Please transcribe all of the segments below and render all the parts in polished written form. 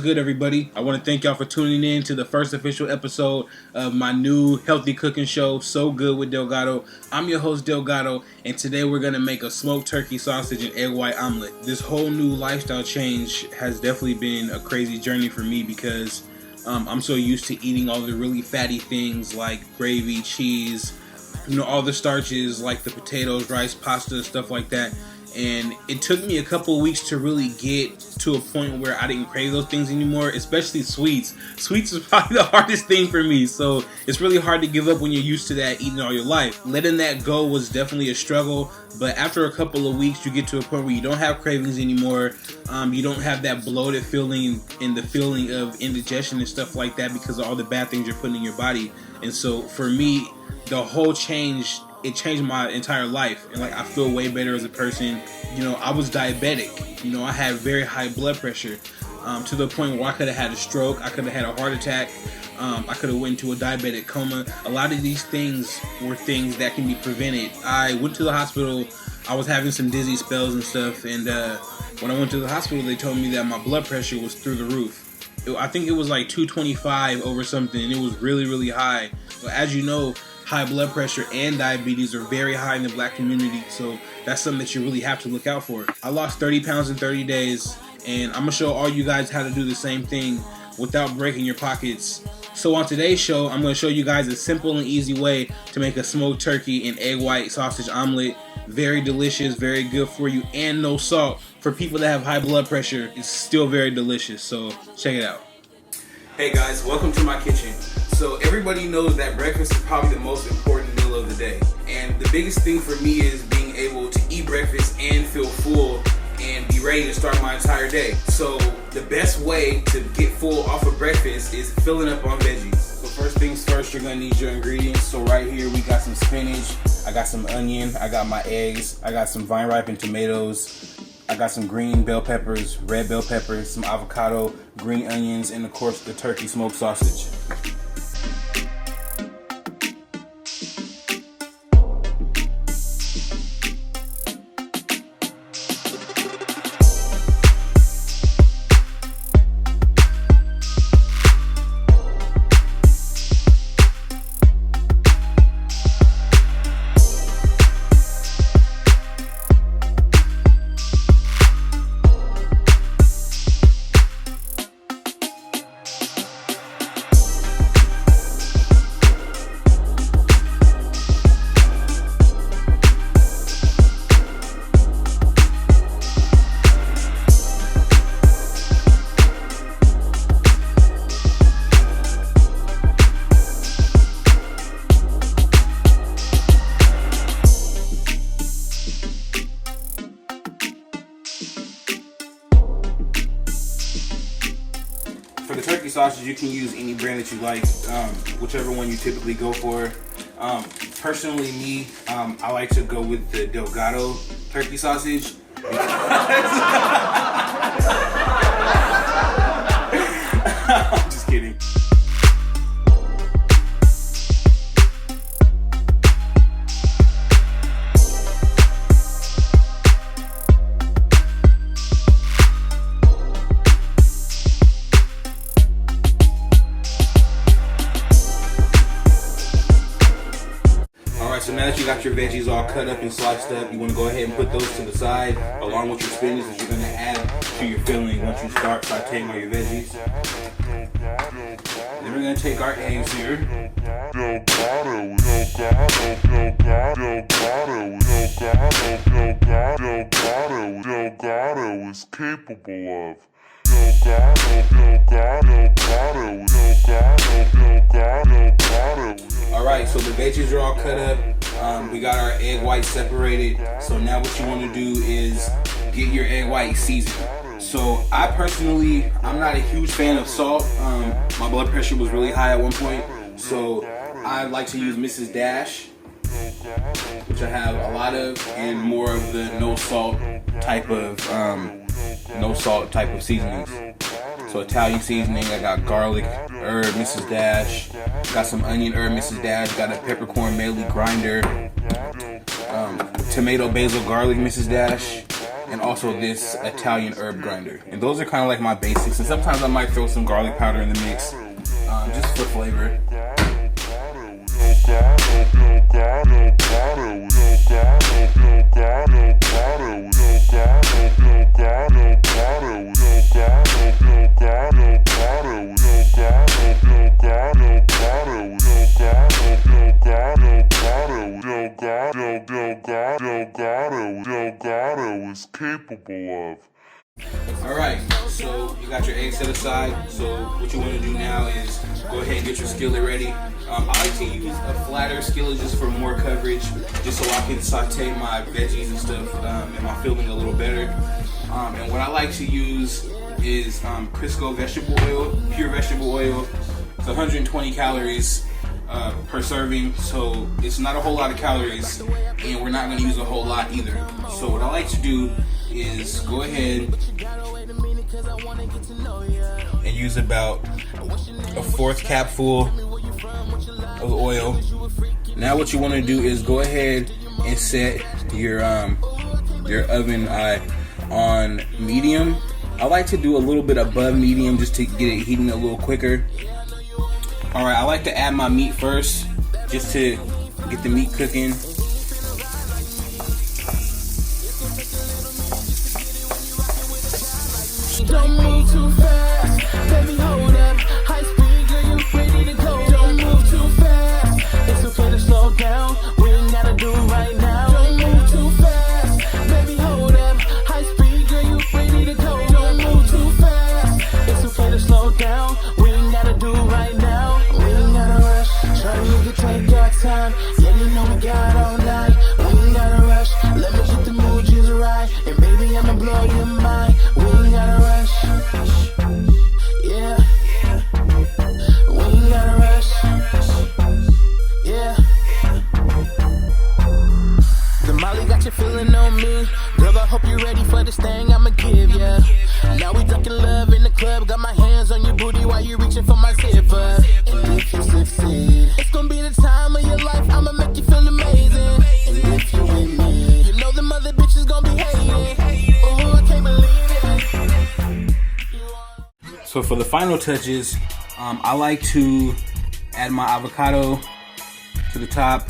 good, everybody? I want to thank y'all for tuning in to the first official episode of my new healthy cooking show, So Good with Delgato. I'm your host, Delgato, and today we're going to make a smoked turkey sausage and egg white omelet. This whole new lifestyle change has definitely been a crazy journey for me because I'm so used to eating all the really fatty things like gravy, cheese, all the starches like the potatoes, rice, pasta, stuff like that. And it took me a couple of weeks to really get to a point where I didn't crave those things anymore, especially sweets. Sweets is probably the hardest thing for me, so it's really hard to give up when you're used to that eating all your life. Letting that go was definitely a struggle, but after a couple of weeks, you get to a point where you don't have cravings anymore. You don't have that bloated feeling and the feeling of indigestion and stuff like that because of all the bad things you're putting in your body. And so for me, the whole change, it changed my entire life, and I feel way better as a person. I was diabetic. I had very high blood pressure to the point where I could have had a stroke, I could have had a heart attack, I could have went into a diabetic coma. A lot of these things were things that can be prevented. I went to the hospital. I was having some dizzy spells and stuff, and when I went to the hospital, they told me that my blood pressure was through the roof. I think it was like 225 over something, and it was really, really high. But as you know, high blood pressure and diabetes are very high in the black community, so that's something that you really have to look out for. I lost 30 pounds in 30 days, and I'm going to show all you guys how to do the same thing without breaking your pockets. So on today's show, I'm going to show you guys a simple and easy way to make a smoked turkey and egg white sausage omelet. Very delicious, very good for you, and no salt. For people that have high blood pressure, it's still very delicious, so check it out. Hey guys, welcome to my kitchen. So everybody knows that breakfast is probably the most important meal of the day. And the biggest thing for me is being able to eat breakfast and feel full and be ready to start my entire day. So the best way to get full off of breakfast is filling up on veggies. So first things first, you're gonna need your ingredients. So right here we got some spinach, I got some onion, I got my eggs, I got some vine ripened tomatoes, I got some green bell peppers, red bell peppers, some avocado, green onions, and of course the turkey smoked sausage. For the turkey sausage, you can use any brand that you like, whichever one you typically go for. Personally, me, I like to go with the Delgato turkey sausage. I'm just kidding. So now that you got your veggies all cut up and sliced up, you want to go ahead and put those to the side along with your spinach that you're going to add to your filling once you start sauteing all your veggies. Then we're going to take our eggs here. Delgato is capable of. Alright, so the veggies are all cut up. We got our egg whites separated. So now what you want to do is get your egg white seasoned. So I personally, I'm not a huge fan of salt. My blood pressure was really high at one point. So I like to use Mrs. Dash, which I have a lot of, and more of the no salt type of seasonings. So Italian seasoning, I got garlic, herb, Mrs. Dash, got some onion, herb, Mrs. Dash, got a peppercorn medley grinder, tomato, basil, garlic, Mrs. Dash, and also this Italian herb grinder. And those are kind of like my basics. And sometimes I might throw some garlic powder in the mix, just for flavor. Delgato is capable of. Alright, so you got your eggs set aside. So what you want to do now is go ahead and get your skillet ready. I like to use a flatter skillet just for more coverage, just so I can saute my veggies and stuff and my filling a little better. And what I like to use is Crisco vegetable oil, pure vegetable oil. It's 120 calories per serving, so it's not a whole lot of calories, and we're not going to use a whole lot either. So what I like to do is go ahead and use about a 1/4 cap full of oil. Now what you want to do is go ahead and set your oven on medium. I like to do a little bit above medium just to get it heating a little quicker. Alright, I like to add my meat first just to get the meat cooking. Don't move too fast, baby, hold up. High speed, girl, you ready to go. Don't move too fast, it's okay to slow down. We ain't gotta do it right now. Don't move too fast, baby, hold up. High speed, girl, you ready to go. Don't move too fast, it's okay to slow down. We ain't gotta do it right now. We ain't gotta rush, try to take our time. Yeah, you know we got all night. We ain't gotta rush, let me get the mood just right. And baby, I'ma blow your mind. We ain't gotta rush. Yeah, we ain't gotta rush. Yeah, the Molly got you feeling on me. Girl, I hope you're ready for this thing I'ma give ya. Now we ducking love in the club. Got my hands on your booty while you reaching for my zipper. And if you succeed, it's gonna be the time of your life. I'ma make you feel amazing. And if you with me, you know them other bitches gonna be hating. Oh, I can't believe it. So for the final touches, I like to add my avocado to the top.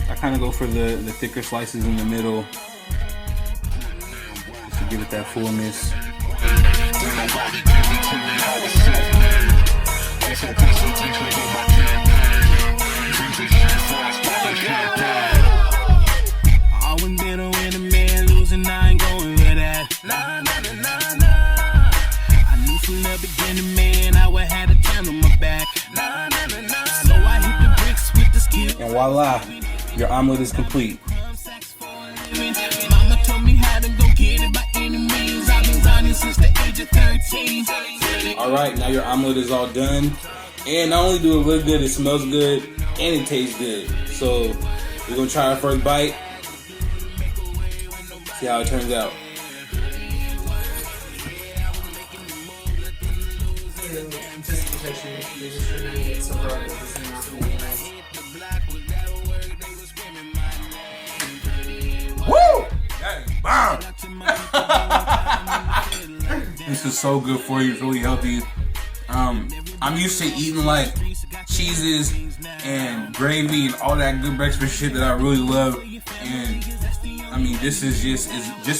I kind of go for the thicker slices in the middle just to give it that fullness. Always better when a man losing, I ain't going with that. Nah, nah, nah, nah. From the beginning, man, I would have a ton on my back. Nah, nah, nah, nah. So I hit the bricks with the skill. And voila, your omelet is complete. Mama told me how to go get it by any means. I've been grinding since the age of 13. Alright, now your omelet is all done. And not only do it look good, it smells good, and it tastes good. So we're gonna try our first bite. See how it turns out. Just because you're just trying to get so hard, it doesn't mean it's gonna be nice. Woo! That is bomb! This is so good for you. It's really healthy. I'm used to eating like cheeses and gravy and all that good breakfast shit that I really love. And I mean, this is just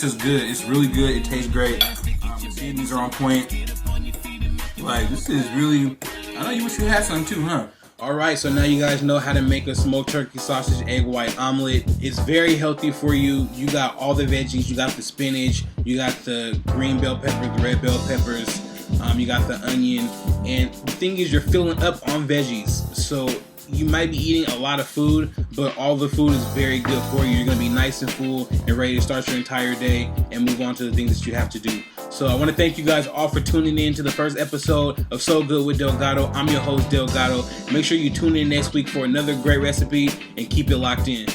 as good. It's really good. It tastes great. The seasonings are on point. Like, this is really, I know you wish you had some too, huh? Alright, so now you guys know how to make a smoked turkey sausage egg white omelet. It's very healthy for you. You got all the veggies, you got the spinach, you got the green bell peppers, the red bell peppers, you got the onion, and the thing is you're filling up on veggies. So you might be eating a lot of food, but all the food is very good for you. You're gonna be nice and full and ready to start your entire day and move on to the things that you have to do. So I want to thank you guys all for tuning in to the first episode of So Good with Delgato. I'm your host, Delgato. Make sure you tune in next week for another great recipe and keep it locked in.